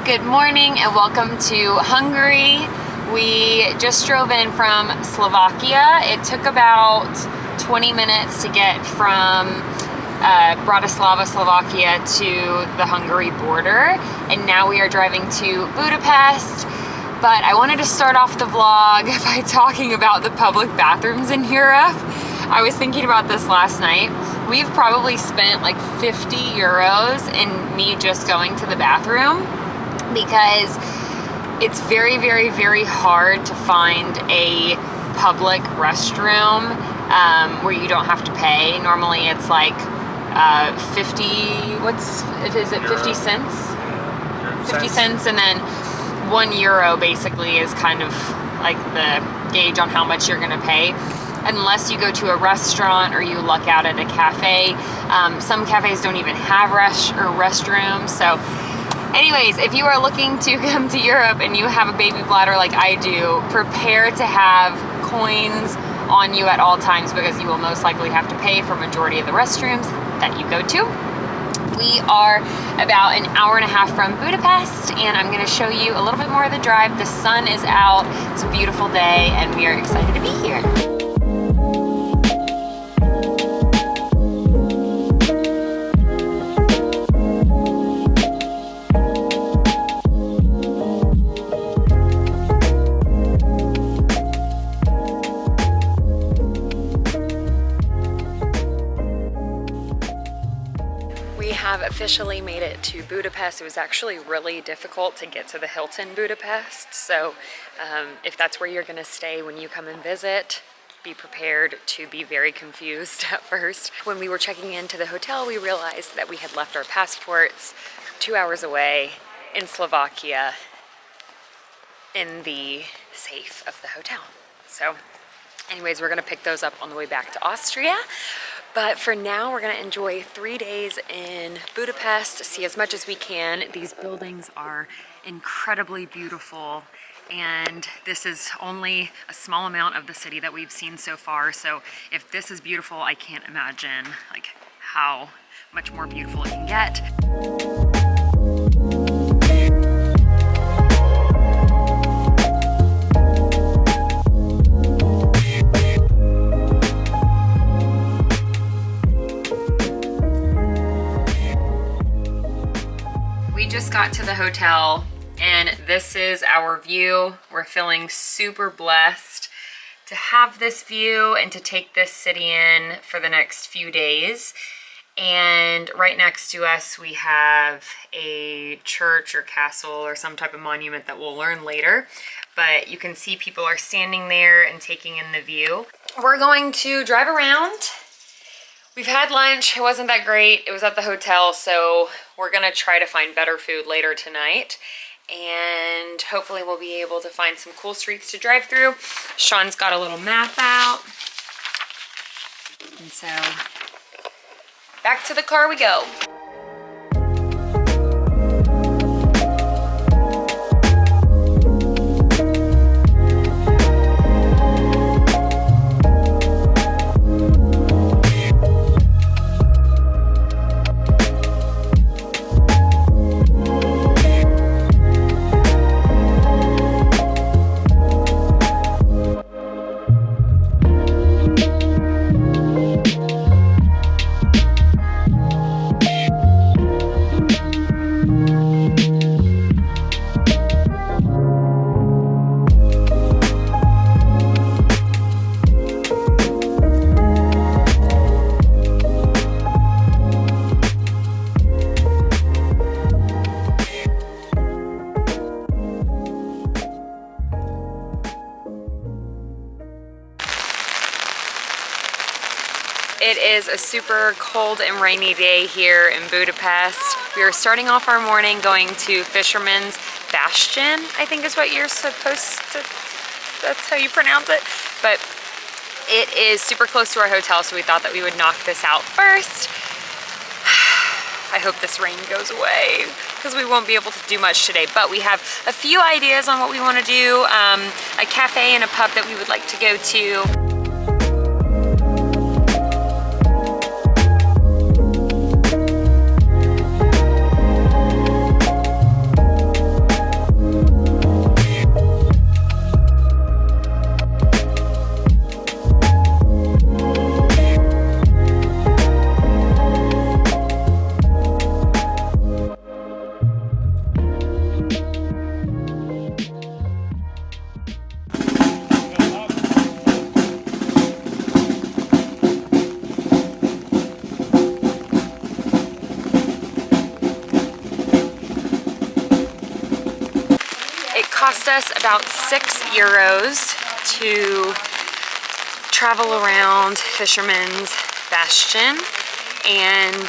Good morning and welcome to Hungary. We just drove in from Slovakia. It took about 20 minutes to get from Bratislava, Slovakia to the Hungary border, and now we are driving to Budapest. But I wanted to start off the vlog by talking about the public bathrooms in Europe. I was thinking about this last night. We've probably spent like 50 euros in me just going to the bathroom because it's very, very, very hard to find a public restroom where you don't have to pay. Normally it's like 50, is it 50 cents? 50 cents, and then €1 basically is kind of like the gauge on how much you're gonna pay, unless you go to a restaurant or you luck out at a cafe. Some cafes don't even have restrooms. So anyways, if you are looking to come to Europe and you have a baby bladder like I do, prepare to have coins on you at all times because you will most likely have to pay for majority of the restrooms that you go to. We are about an hour and a half from Budapest, and I'm going to show you a little bit more of the drive. The sun is out, it's a beautiful day, and we are excited to be here. Officially made it to Budapest. It was actually really difficult to get to the Hilton Budapest, so if that's where you're going to stay when you come and visit, be prepared to be very confused at first. When we were checking into the hotel, we realized that we had left our passports 2 hours away in Slovakia in the safe of the hotel. So anyways, we're going to pick those up on the way back to Austria. But for now, we're gonna enjoy 3 days in Budapest, see as much as we can. These buildings are incredibly beautiful, and this is only a small amount of the city that we've seen so far. So if this is beautiful, I can't imagine like how much more beautiful it can get. Just got to the hotel, and this is our view. We're feeling super blessed to have this view and to take this city in for the next few days. And right next to us we have a church or castle or some type of monument that we'll learn later, but you can see people are standing there and taking in the view. We're going to drive around. We've had lunch, it wasn't that great. It was at the hotel, so we're gonna try to find better food later tonight. And hopefully we'll be able to find some cool streets to drive through. Sean's got a little map out. And so, back to the car we go. It is a super cold and rainy day here in Budapest. We are starting off our morning going to Fisherman's Bastion, I think is what you're supposed to, that's how you pronounce it. But it is super close to our hotel, so we thought that we would knock this out first. I hope this rain goes away because we won't be able to do much today, but we have a few ideas on what we want to do. A cafe and a pub that we would like to go to. cost us about €6 to travel around Fisherman's Bastion, and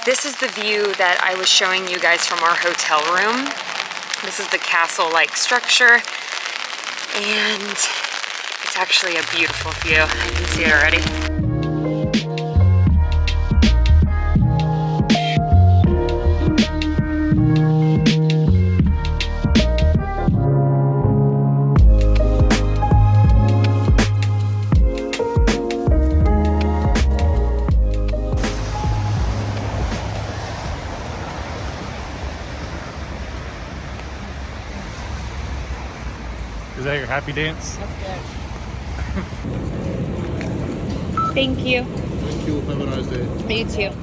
this is the view that I was showing you guys from our hotel room. This is the castle-like structure, and it's actually a beautiful view. You can see it already. Is that your happy dance? Thank you. Thank you. Have a nice day. You too.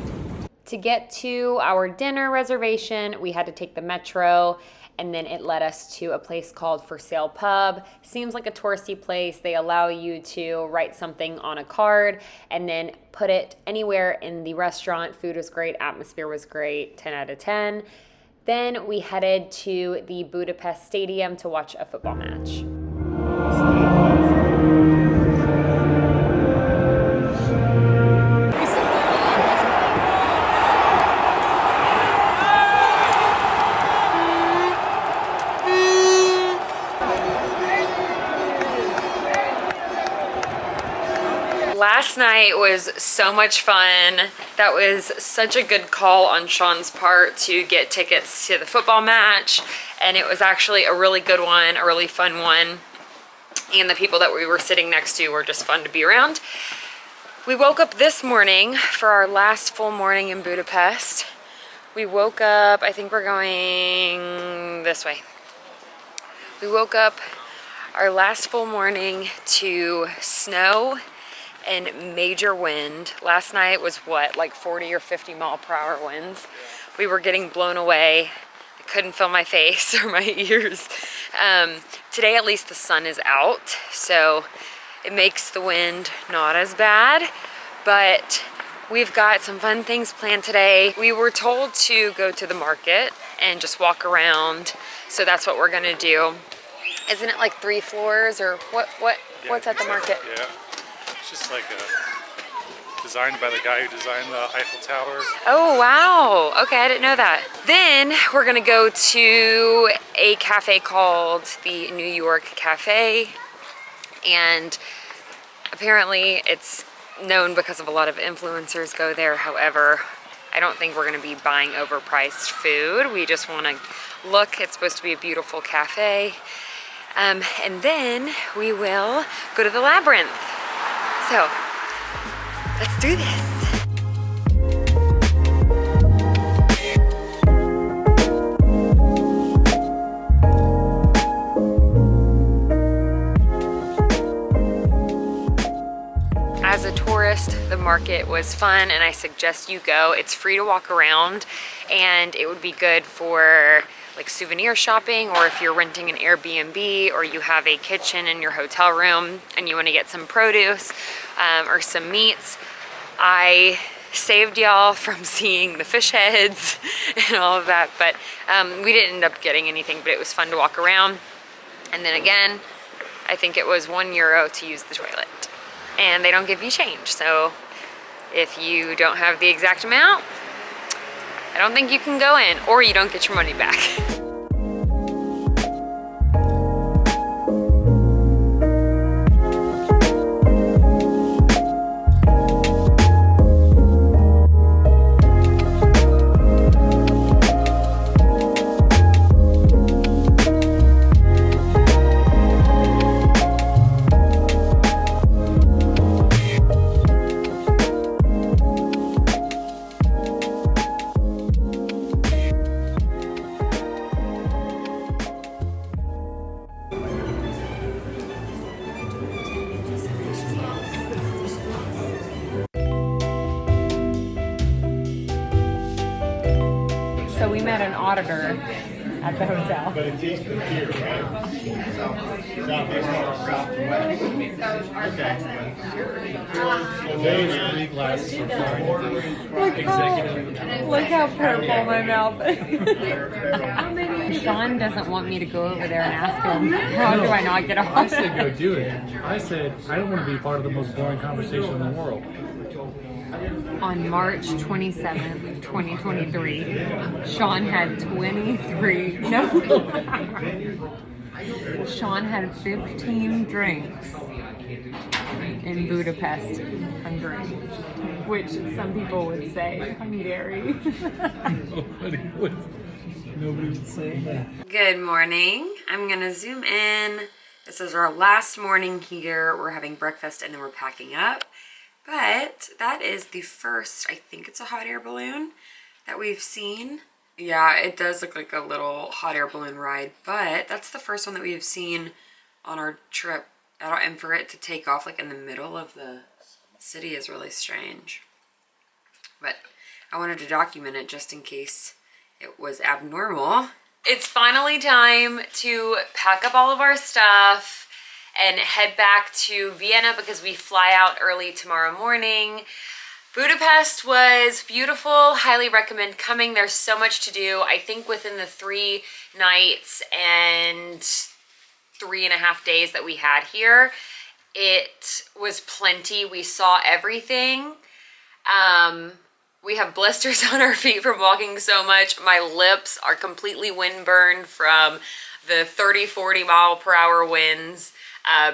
To get to our dinner reservation, we had to take the metro, and then it led us to a place called For Sale Pub. Seems like a touristy place. They allow you to write something on a card and then put it anywhere in the restaurant. Food was great, atmosphere was great, 10 out of 10. Then we headed to the Budapest Stadium to watch a football match. Last night was so much fun. That was such a good call on Sean's part to get tickets to the football match, and it was actually a really good one, a really fun one, and the people that we were sitting next to were just fun to be around. We woke up this morning for our last full morning in Budapest. We woke up, I think we're going this way. We woke up our last full morning to snow and major wind. Last night was what, like 40 or 50 mile per hour winds. We were getting blown away. I couldn't feel my face or my ears. Today at least the sun is out, so it makes the wind not as bad, but we've got some fun things planned today. We were told to go to the market and just walk around, so that's what we're gonna do. Isn't it like 3 floors, or what's at the market? Yeah. Just like designed by the guy who designed the Eiffel Tower. Oh, wow. Okay, I didn't know that. Then we're gonna go to a cafe called the New York Cafe, and apparently it's known because of a lot of influencers go there. However, I don't think we're gonna be buying overpriced food. We just wanna look. It's supposed to be a beautiful cafe. And then we will go to the Labyrinth. So, let's do this. As a tourist, the market was fun, and I suggest you go. It's free to walk around, and it would be good for like souvenir shopping, or if you're renting an Airbnb or you have a kitchen in your hotel room and you want to get some produce or some meats. I saved y'all from seeing the fish heads and all of that, but we didn't end up getting anything, but it was fun to walk around. And then again, I think it was €1 to use the toilet, and they don't give you change, so if you don't have the exact amount, I don't think you can go in, or you don't get your money back. So we met an auditor at the hotel. But it's east of here, right? Southeast or southwest. Okay. Look how purple my mouth is. Sean doesn't want me to go over there and ask him, how do I not get off? I said go do it. I said, I don't want to be part of the most boring conversation in the world. On March 27th, 2023, Sean had 23, no. Sean had 15 drinks in Budapest, Hungary, which some people would say Hungary. Nobody would say that. Good morning. I'm gonna zoom in. This is our last morning here. We're having breakfast and then we're packing up. But that is the first, I think it's a hot air balloon that we've seen. Yeah, it does look like a little hot air balloon ride, but that's the first one that we've seen on our trip. And for it to take off like in the middle of the city is really strange. But I wanted to document it just in case it was abnormal. It's finally time to pack up all of our stuff and head back to Vienna because we fly out early tomorrow morning. Budapest was beautiful. Highly recommend coming. There's so much to do. I think within the 3 nights and 3.5 days that we had here, it was plenty. We saw everything. We have blisters on our feet from walking so much. My lips are completely windburned from the 30-40 mile per hour winds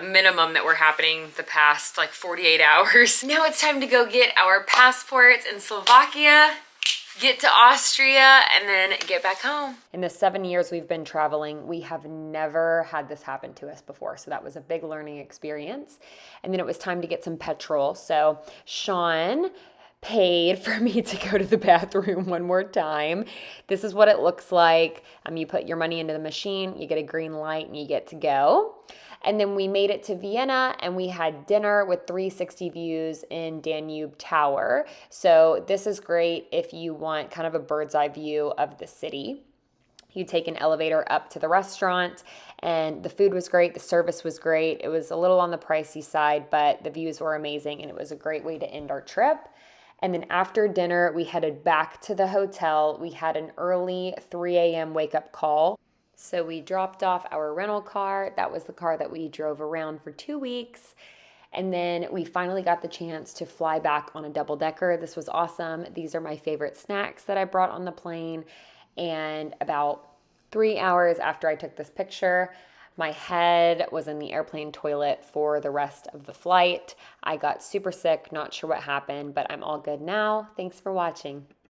minimum that were happening the past like 48 hours. Now it's time to go get our passports in Slovakia, get to Austria, and then get back home. In the 7 years we've been traveling, we have never had this happen to us before. So that was a big learning experience. And then it was time to get some petrol. So Sean paid for me to go to the bathroom one more time. This is what it looks like. You put your money into the machine, you get a green light, and you get to go. And then we made it to Vienna and we had dinner with 360 views in Danube Tower. So this is great if you want kind of a bird's eye view of the city. You take an elevator up to the restaurant and the food was great. The service was great. It was a little on the pricey side, but the views were amazing and it was a great way to end our trip. And then after dinner, we headed back to the hotel. We had an early 3 a.m. wake-up call. So we dropped off our rental car. That was the car that we drove around for 2 weeks. And then we finally got the chance to fly back on a double-decker. This was awesome. These are my favorite snacks that I brought on the plane. And about 3 hours after I took this picture, my head was in the airplane toilet for the rest of the flight. I got super sick, not sure what happened, but I'm all good now. Thanks for watching.